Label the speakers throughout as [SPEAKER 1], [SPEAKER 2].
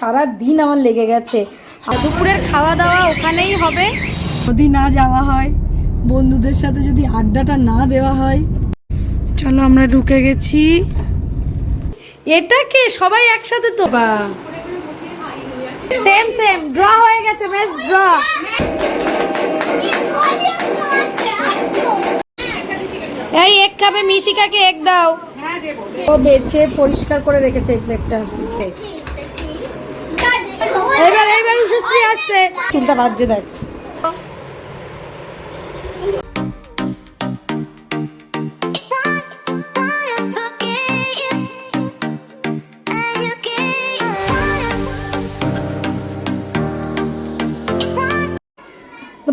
[SPEAKER 1] সারা দিন আমার লেগে গেছে। আর দুপুরের খাওয়া দাওয়া ওখানেই হবে। যদি না যাওয়া হয়, বন্ধুদের সাথে যদি আড্ডাটা না দেওয়া হয়। চলো আমরা ঢুকে গেছি। এটা কি সবাই একসাথে তো বা সেম সেম ড্র হয়ে গেছে, ম্যাচ ড্র। এই এক খাবে, মিশিকাকে এক দাও। ও বেছে পরিষ্কার করে রেখেছে এই প্লেটটা। এইবার উষশ্রী আসছে, চুলটা বাজছে দেখ।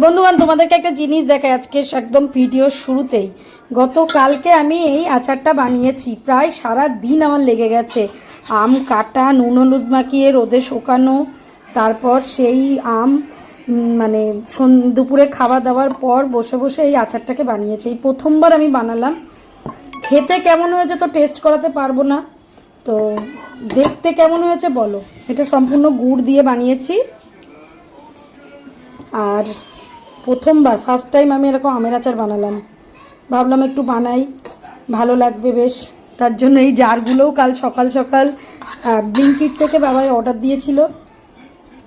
[SPEAKER 1] বন্ধুবান, তোমাদেরকে একটা জিনিস দেখাই আজকে একদম ভিডিওর শুরুতেই। গতকালকে আমি এই আচারটা বানিয়েছি, প্রায় সারা দিন আমার লেগে গেছে। আম কাটা, নুন হলুদ মাখিয়ে রোদে শুকানো, তারপর সেই আম মানে দুপুরে খাওয়া দাওয়ার পর বসে বসে এই আচারটাকে বানিয়েছি। এই প্রথমবার আমি বানালাম। খেতে কেমন হয়েছে তো টেস্ট করাতে পারবো না, তো দেখতে কেমন হয়েছে বলো। এটা সম্পূর্ণ গুড় দিয়ে বানিয়েছি। আর প্রথমবার ফার্স্ট টাইম আমি এরকম আমের আচার বানালাম। ভাবলাম একটু বানাই, ভালো লাগবে বেশ। তার জন্য এই জারগুলোও কাল সকাল সকাল ব্লিঙ্কিট থেকে বাবাই অর্ডার দিয়েছিল,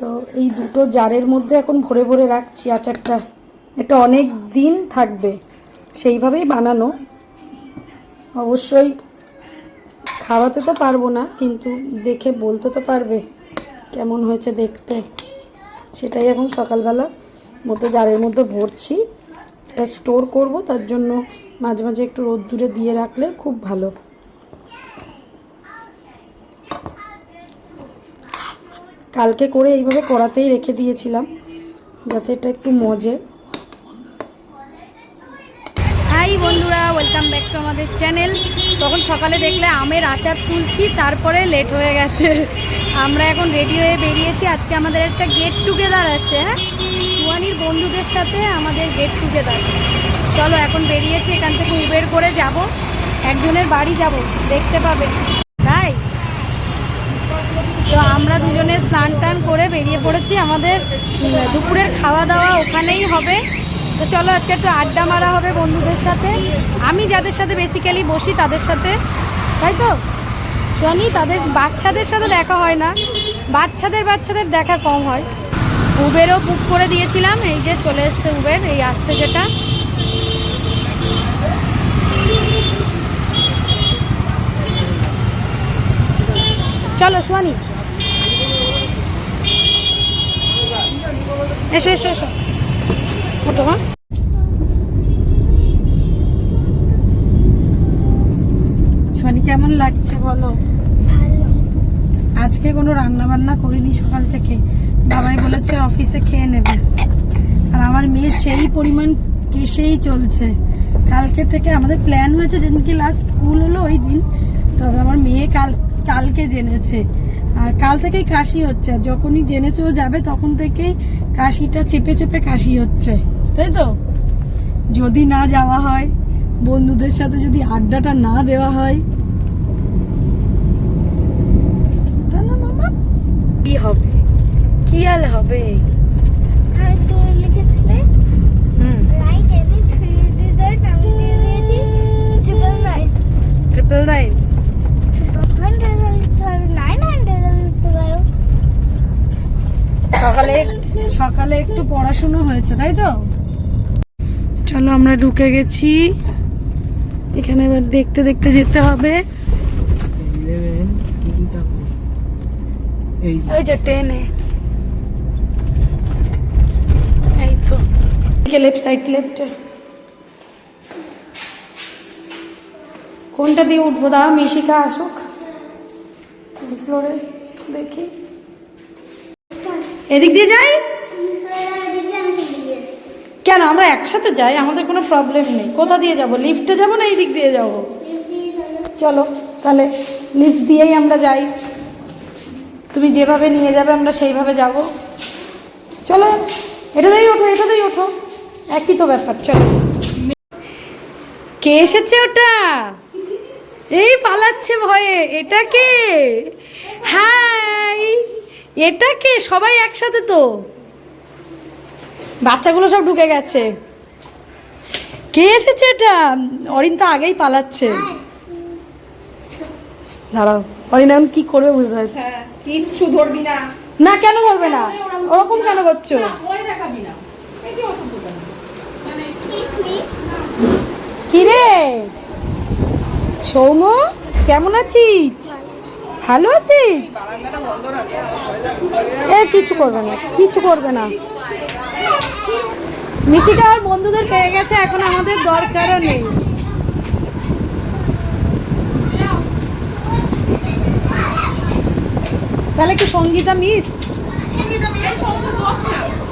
[SPEAKER 1] তো এই দুটো জারের মধ্যে এখন ভরে ভরে রাখছি আচারটা। এটা অনেক দিন থাকবে, সেইভাবেই বানানো। অবশ্যই খাওয়াতে তো পারবো না, কিন্তু দেখে বলতে তো পারবে কেমন হয়েছে দেখতে। সেটাই এখন সকালবেলা মধ্যে জারের মধ্যে ভরছি। এটা স্টোর করব, তার জন্য মাঝে মাঝে একটু রোদ্দুরে দিয়ে রাখলে খুব ভালো। কালকে করে এইভাবে কড়াতেই রেখে দিয়েছিলাম যাতে এটা একটু মজে। হাই বন্ধুরা, ওয়েলকাম ব্যাক টু আমাদের চ্যানেল। তখন সকালে দেখলে আমের আচার তুলছি, তারপরে লেট হয়ে গেছে। আমরা এখন রেডি হয়ে বেরিয়েছি। আজকে আমাদের একটা গেট টুগেদার আছে। হ্যাঁ, সুয়ানির বন্ধুদের সাথে আমাদের গেট টুগেদার। চলো এখন বেরিয়েছি, এখান থেকে উবের করে যাব, একজনের বাড়ি যাব, দেখতে পাবে। তাই তো আমরা দুজনে স্নান টান করে বেরিয়ে পড়েছি। আমাদের দুপুরের খাওয়া দাওয়া ওখানেই হবে। তো চলো আজকে একটু আড্ডা মারা হবে বন্ধুদের সাথে। আমি যাদের সাথে বেসিক্যালি বসি তাদের সাথে, তাই তো জানি। তাদের বাচ্চাদের সাথে দেখা হয় না, বাচ্চাদের দেখা কম হয়। উবেরও বুক করে দিয়েছিলাম, এই যে চলে এসছে উবের, এই আসছে যেটা। চলো সোয়ানি, এসো এসো এসো, ওঠো। হ্যাঁ, সোয়ানি কেমন লাগছে বলো? আজকে কোনো রান্না বান্না করিনি সকাল থেকে, বাবাই বলেছে অফিসে খেয়ে নেবে। আর আমার মেয়ে সেই পরিমাণ কেসেই চলছে। কালকে থেকে আমাদের প্ল্যান হয়েছে যেদিনকে লাস্ট স্কুল হলো ওই দিন, তবে আমার মেয়ে কালকে জেনেছে। আর কাল থেকেই কাশি হচ্ছে, আর যখনই জেনেছে ও যাবে তখন থেকেই কাশিটা চেপে চেপে কাশি হচ্ছে, তাই তো। যদি না যাওয়া হয়, বন্ধুদের সাথে যদি আড্ডাটা না দেওয়া হয়, তা না মামা কি হবে, কি হাল হবে। সকালে একটু পড়াশোনা হয়েছে, তাই তো। চলো আমরা ঢুকে গেছি এখানে, এবার দেখতে দেখতে যেতে হবে। ওই যে ট্রেনে, এই তো লেফট সাইড, লেফটে। কোনটা দিয়ে উঠবো? দাঁড়া মিশিকা আসুক ফ্লোরে, দেখি এদিক দিয়ে যাই। কেন, আমরা একসাথে যাই, আমাদের কোনো প্রবলেম নেই। কোথা দিয়ে যাব? লিফটে যাব না এই দিক দিয়ে যাব? চলো তাহলে লিফট দিয়েই আমরা যাই। তুমি যেভাবে নিয়ে যাবে আমরা সেইভাবে যাব। চলো এটাতেই ওঠো, এটাতেই ওঠো, একই তো ব্যাপার। চলো। কে এসেছে ওটা? এই পালাচ্ছে ভয়ে। এটা কে? হাই, এটা কে? সবাই একসাথে তো, বাচ্চাগুলো সব ঢুকে গেছে। কে এসেছে এটা? অরিন তো আগেই পালাচ্ছে। দাঁড়াও, অরিন এখন কি করবে বুঝতে পারছি।
[SPEAKER 2] কিচ্ছু ধরবি না।
[SPEAKER 1] না কেন করবে না? ওরকম কেন করছো? কি রে সৌম, কেমন আছিস? ভালো আছিস? এ কিছু করবে না, কিছু করবে না। মিশিকা আর বন্ধুদের পেয়ে গেছে, এখন আমাদের দরকারও নেই। তাহলে কি সঙ্গীতা মিস?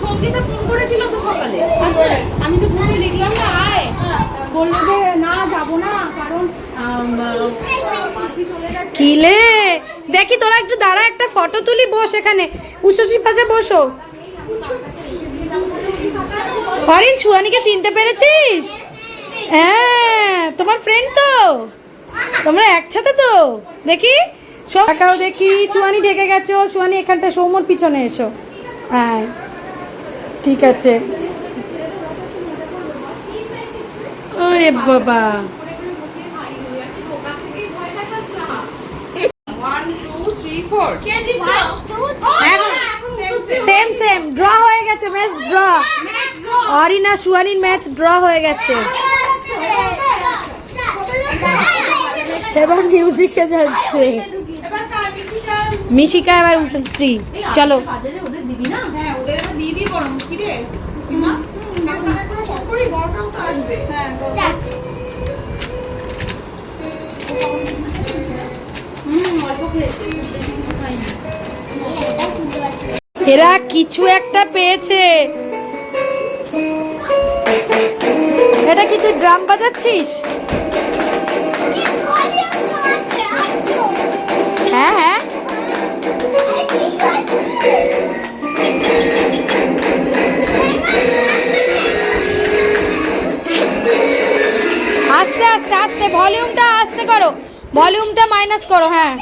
[SPEAKER 2] সঙ্গীতা ফোন করেছিল তো সকালে, আমি যে গ্রুপে লিখলাম না আয়, বললো যে না যাবো না কারণ মাসি চলে গেছে।
[SPEAKER 1] কিলে দেখি তোরা একটু দাঁড়া, একটা ফটো তুলি, বস এখানে উষসী পাশে বসো। অরিন সুয়ানিকে চিনতে পেরেছিস? হ্যাঁ তোমার ফ্রেন্ড তো, তোমরা একসাথে তো। দেখি সব একাও দেখি। সুয়ানি ঢেকে গেছো, সুয়ানি এখানটা সৌমর পিছনে এসো। হ্যাঁ ঠিক আছে। আরে বাবা, সেম সেম ড্র হয়ে গেছে, ম্যাচ ড্র। অরিনা সুয়ানির ম্যাচ ড্র হয়ে গেছে। এবার মিউজিকে যাচ্ছে মিশিকা, এবার উষশ্রী। চলো এরা কিছু একটা পেয়েছে। এটা কি তুই ড্রাম বাজাচ্ছিস? হ্যাঁ হ্যাঁ আস্তে আস্তে আস্তে, ভলিউমটা আস্তে করো, ভলিউমটা মাইনাস করো। হ্যাঁ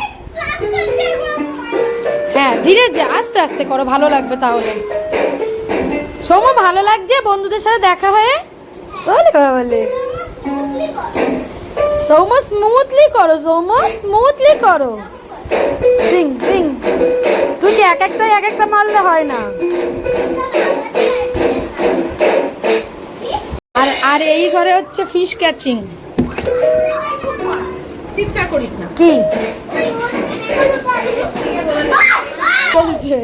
[SPEAKER 1] হ্যাঁ ধীরে ধীরে আস্তে আস্তে করো, ভালো লাগবে তাহলে। সৌম ভালো লাগছে বন্ধুদের সাথে দেখা হয়ে? বলে বলে সৌম স্মুথলি করো, সৌম স্মুথলি করো। রিং রিং, তুই কি এক একটা মারলে হয় না? আর আর এই ঘরে হচ্ছে ফিশ ক্যাচিং।
[SPEAKER 2] চিৎকার করিস না।
[SPEAKER 1] কি বলছে?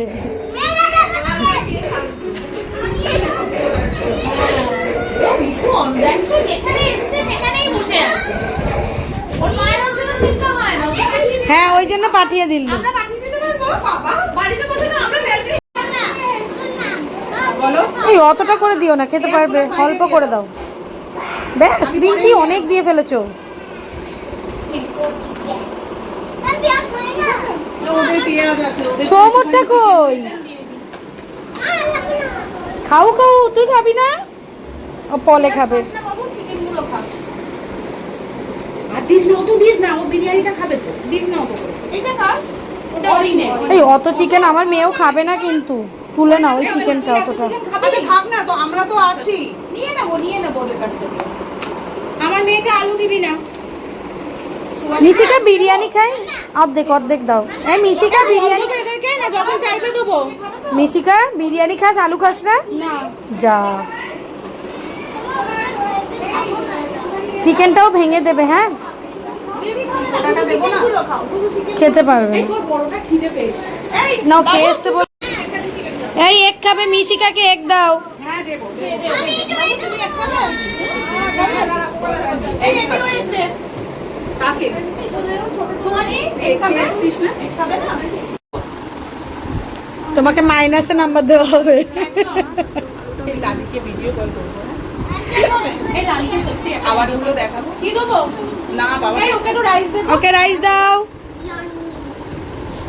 [SPEAKER 1] হ্যাঁ ওই জন্য পাঠিয়ে দিল। এই অতটা করে দিও না, খেতে পারবে, অল্প করে দাও ব্যাস। বিঙ্কি অনেক দিয়ে ফেলেছো। সৌমরটা কই? খাও খাও, তুই খাবি না? ও পলে খাবে। এই অত চিকেন আমার মেয়েও খাবে না, কিন্তু তুলে না ওই চিকেনটা অতটা।
[SPEAKER 2] আমরা তো আছি, নিয়ে নেবো ওদের কাছ থেকে। আমার মেয়েকে আলু দিবি না।
[SPEAKER 1] মিশিকা বিরিয়ানি খাই, অর্ধেক অর্ধেক দাও। এই মিশিকা বিরিয়ানি,
[SPEAKER 2] এদেরকে না যখন চাইবে দেবো।
[SPEAKER 1] মিশিকা বিরিয়ানি খাস, আলু খাস না?
[SPEAKER 2] না
[SPEAKER 1] যা, চিকেনটাও ভেঙে দেবে। হ্যাঁ খেতে পারবে না, খেয়ে এসছে। এই এক খাবে, মিশিকাকে এক দাও। তোমাকে মাইনাসে নাম্বার দেওয়া হবে। ওকে রাইস দাও।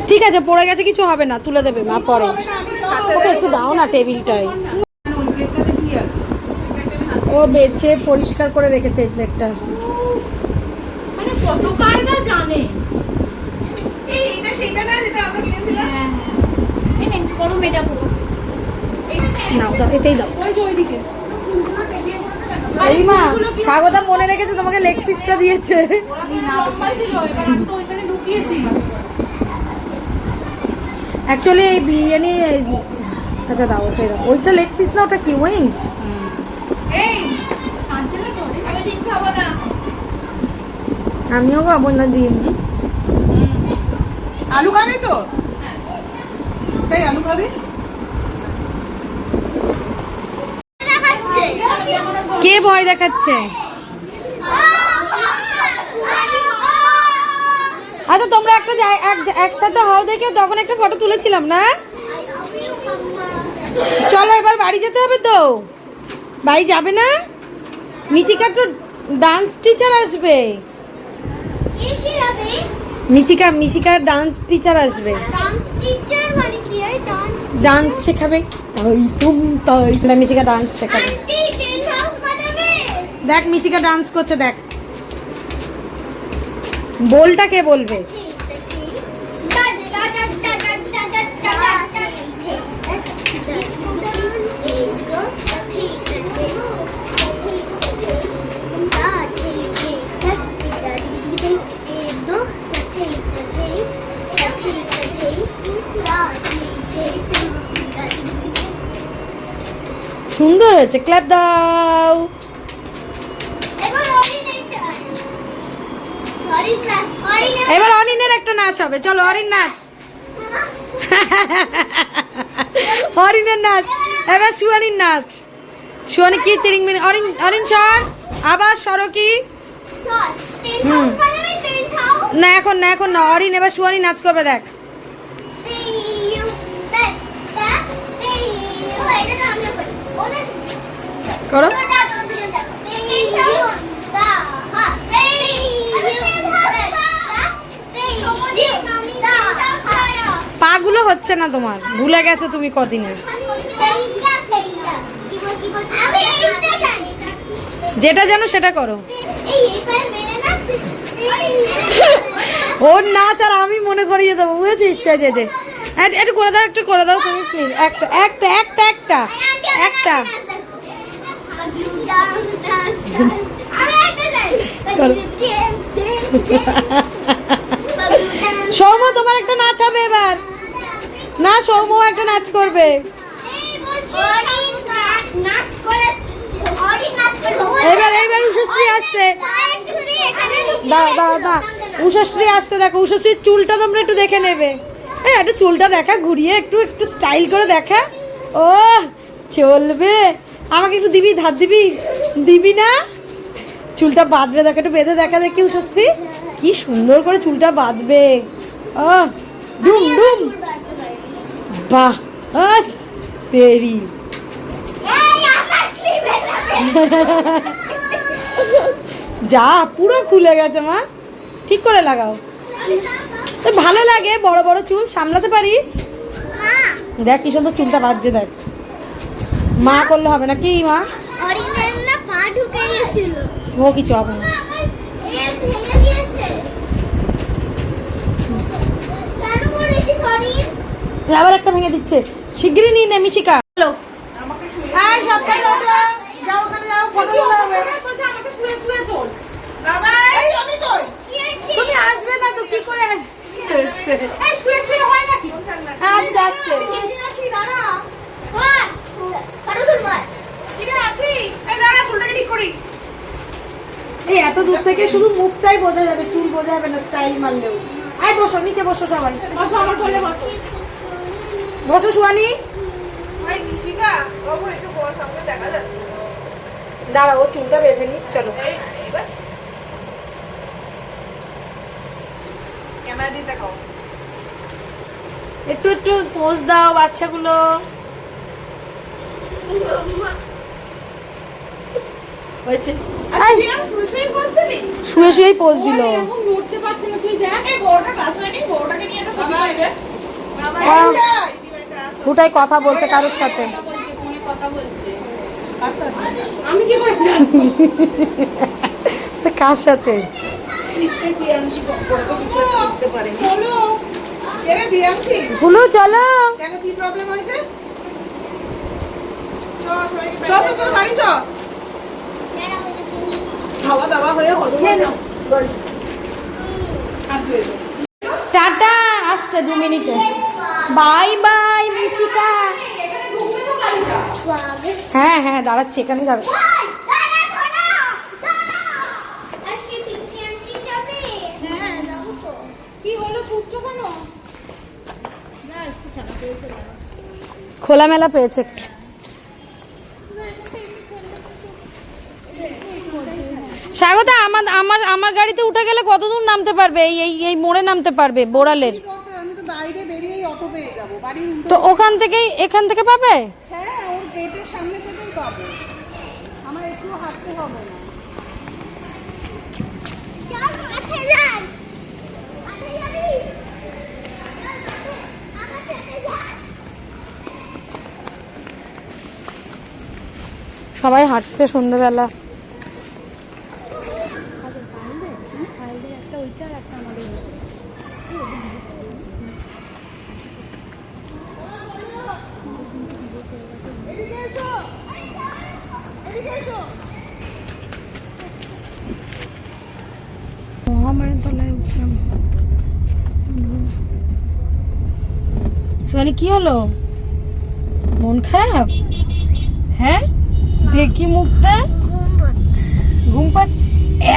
[SPEAKER 1] ঠিক আছে পড়ে গেছে, কিছু হবে না, তুলে দেবে মা পরে। ওকে একটু দাও না টেবিলটায়। ও বেছে পরিষ্কার করে রেখেছে এই প্লেটটা।
[SPEAKER 2] মানে কত কায়দা জানে। এইটা সেটা না যেটা আমরা কিনেছিলাম। এটা পুরো
[SPEAKER 1] নাও দাও, এতেই দাও।
[SPEAKER 2] ওই যে ওইদিকে
[SPEAKER 1] এই মা স্বাগতা মনে রেখেছে, তোমাকে লেগ পিসটা দিয়েছে।
[SPEAKER 2] লম্বা ছিল, এবার আমি তো ওইখানে ঢুকিয়েছি।
[SPEAKER 1] অ্যাকচুয়ালি এই বিরিয়ানি, আচ্ছা দাও ওটাই দাও। ওইটা লেগ পিস না, ওটা কি উইংস?
[SPEAKER 2] এই কাঁচা না তো, আমি ডিম খাবো না।
[SPEAKER 1] আমিও খাবো না ডিম।
[SPEAKER 3] আলু খাবি তো? তাই আলু খাবি?
[SPEAKER 1] কে ভয় দেখাচ্ছে? আচ্ছা তোমরা একটা একসাথে হও দেখে তখন একটা ফটো তুলেছিলাম না? চলো এবার বাড়ি যেতে হবে তো। বাড়ি যাবে না? মিচিকার তো ডান্স টিচার আসবে। মিচিকার ডান্স টিচার আসবে। ডান্স শেখাবে। ওই তুম তাই মিচিকা ডান্স শেখাবে। দেখ মিচিকা ডান্স করছে, দেখ। বলটা কে বলবে? সুন্দর হয়েছে, ক্ল্যাপ দাও। এবার অরিনের একটা নাচ হবে, চলো অরিন নাচ। অরিনের নাচ, এবার সুয়ানির নাচ। সুয়ানি কি তিরিং মিনিট, অরিন অরিন সর, আবার সরো কি। না এখন না, এখন না, অরিন এবার সুয়ানি নাচ করবে, দেখ। করো। পাগুলো হচ্ছে না তোমার, ভুলে গেছো তুমি কদিনে। যেটা জানো সেটা করো। ওর নাচ আর আমি মনে করিয়ে দেবো, বুঝেছিস? যে একটু করে দাও, একটু করে দাও তুমি প্লিজ। একটা একটা একটা একটা একটা সৌম্য তোমার একটা নাচ হবে এবার। না সৌম্য একটা নাচ করবে। এবার এইবার উষশ্রী আসছে, দা উষশ্রী আসছে, দেখো উষশ্রীর চুলটা তোমরা একটু দেখে নেবে। হ্যাঁ একটু চুলটা দেখা, ঘুরিয়ে একটু একটু স্টাইল করে দেখা। ও চলবে, আমাকে একটু দিবি, ধার দিবি, দিবি না? চুলটা বাঁধবে, দেখো একটু বেঁধে দেখা দেখি উষশ্রী কি সুন্দর করে চুলটা বাঁধবে। ও ডুম ডুম, বাহ তেরি। যা পুরো খুলে গেছে মা, ঠিক করে লাগাও। তো ভালো লাগে বড় বড় চুল, সামলাতে পারিস? দেখ কি সুন্দর চুলটা বাঁধছে, দেখ। মা করলে হবে না কি মা? ও কিছু হবে না। আবার একটা ভেঙে দিচ্ছে, শিগগিরই নিয়ে নে মিশিকা। হ্যালো হ্যাঁ সবাই যাও, ওখানে যাও, ফটো তোলা হবে।
[SPEAKER 2] আমাকে শুয়ে শুয়ে তোল।
[SPEAKER 3] বাবা এই আমি তো
[SPEAKER 1] তুমি আসবে না তো কি করে আসবে?
[SPEAKER 2] এই শুয়ে শুয়ে হয় নাকি?
[SPEAKER 1] আচ্ছা আসছে।
[SPEAKER 3] হিন্দি আছি, দাঁড়া।
[SPEAKER 2] ঠিক আছে, এই দাঁড়া চুলটাকে ঠিক করি।
[SPEAKER 1] এই এত দূর থেকে শুধু মুখটাই বোঝা যাবে, চুল বোঝা যাবে না স্টাইল মারলেও। আয় বসো, নিচে বসো সবাই।
[SPEAKER 2] বসো আমার কোলে বসো।
[SPEAKER 1] বসো সুয়ানি।
[SPEAKER 3] ভাই মিশিকা বাবু একটু বস, আমাকে দেখা যাচ্ছে।
[SPEAKER 1] দাঁড়া ও চুলটা বেঁধে নি, চলো।
[SPEAKER 3] এইবার ক্যামেরা দিয়ে দেখাও।
[SPEAKER 1] একটু একটু পোজ দাও বাচ্চাগুলো। হয়েছে, শুয়ে শুয়েই পোজ দিল।
[SPEAKER 2] এখন নড়তে পারছে না, তুই দেখ।
[SPEAKER 3] এই বড়টা কাজ হয়নি, বড়টাকে নিয়ে একটা ছবি তুলবে। বাবা
[SPEAKER 1] হ্যাঁ।
[SPEAKER 3] এইটা দিদিভাইটা আসো।
[SPEAKER 1] দুটাই কথা বলছে কারোর সাথে।
[SPEAKER 2] ফোনে কথা বলছে।
[SPEAKER 3] কার সাথে?
[SPEAKER 2] আমি কি করে জানবো?
[SPEAKER 1] আচ্ছা কার সাথে?
[SPEAKER 3] নিশ্চয়ই প্রিয়াংশী করে তো কিছু একটা করতে পারে।
[SPEAKER 2] বলো।
[SPEAKER 3] এরে বিয়ামছি
[SPEAKER 1] ভুলু চলো।
[SPEAKER 3] কেন কি প্রবলেম হয়েছে চ চ চ বাড়ি চ খাওয়া দাওয়া হয়ে হলো
[SPEAKER 1] টাটা, আসছে 2 মিনিটে। Bye bye Mishika. হ্যাঁ হ্যাঁ দাঁড়াচ্ছি, এখানেই দাঁড়াচ্ছি।
[SPEAKER 2] কি হলো, ছুটছো কেন?
[SPEAKER 1] খোলামেলা পেয়েছে। স্বাগতা, আমার আমার আমার গাড়িতে উঠে গেলে কত দূর নামতে পারবে? এই মোড়ে নামতে পারবে বোড়ালের।
[SPEAKER 3] আমি তো বাইরে বেরিয়েই অটো পেয়ে যাবো বাড়ির
[SPEAKER 1] তো ওখান থেকে পাবে?
[SPEAKER 3] হ্যাঁ ওর গেটের সামনে থেকেই পাবো, আমার একটু হাঁটতে হবে না।
[SPEAKER 1] সবাই হাঁটছে সন্ধ্যেবেলা।
[SPEAKER 3] এদিকে এসো, এদিকে এসো।
[SPEAKER 1] মহামায়ের তলায় উঠলাম। সোনি কি হলো, মন খারাপ? হ্যাঁ দেখি মুখটা। ঘুম পাচ্ছে,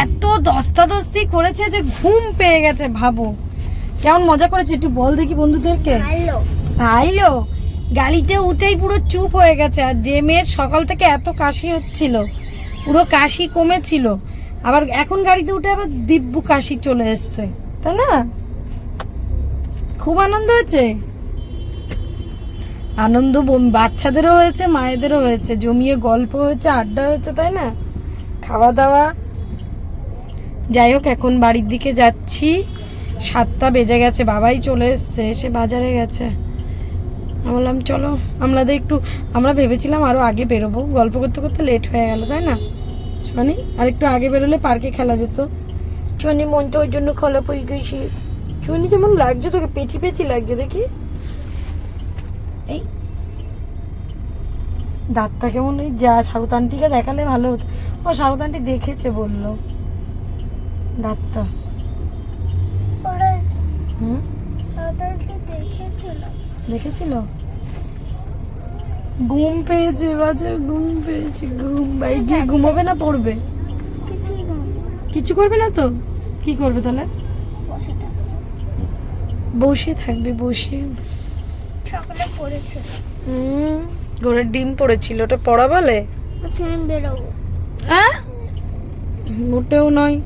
[SPEAKER 1] এত দস্তাদস্তি করেছে যে ঘুম পেয়ে গেছে। ভাবো কেমন মজা করেছে, একটু বল দেখি বন্ধুদেরকে। ভাইলো গাড়িতে উঠেই পুরো চুপ হয়ে গেছে। আর যে মেয়ের সকাল থেকে এত কাশি হচ্ছিল, পুরো কাশি কমেছিল, আবার এখন গাড়িতে উঠে আবার দিব্যু কাশি চলে এসছে, তাই না? খুব আনন্দ হয়েছে। আনন্দ বাচ্চাদেরও হয়েছে, মায়েদেরও হয়েছে, জমিয়ে গল্প হয়েছে, আড্ডা হয়েছে, তাই না? খাওয়া দাওয়া। যাই হোক, এখন বাড়ির দিকে যাচ্ছি। 7টা বেজে গেছে, বাবাই চলে এসছে, এসে বাজারে গেছে। আমি বললাম চলো আমরা ভেবেছিলাম আরো আগে বেরোবো, গল্প করতে করতে লেট হয়ে গেল, তাই না শোনি? আর একটু আগে বেরোলে পার্কে খেলা যেত। চুনি মনটা ওই জন্য খোলা পড়ে গেছি। চুনি যেমন লাগছে তোকে, পেঁচি পেঁচি লাগছে দেখি। এই দাঁতটা কেমন, ওই যা সাউতানটিকে দেখালে ভালো হতো। ও সাউতানটি দেখেছে বললো দাঁতটা। হুম দেখেছিল। ঘুম পেয়েছে, বাজে ঘুম পেয়েছে। ঘুম বাই গিয়ে ঘুমাবে না পড়বে? কিছু করবে না তো? কি করবে তাহলে? বসে থাকবে, বসে।
[SPEAKER 4] সকালে পড়েছে,
[SPEAKER 1] ঘোড়ার ডিম পড়েছিল, ওটা পড়া বলে?
[SPEAKER 4] বেরোবো।
[SPEAKER 1] হ্যাঁ মোটেও নয়।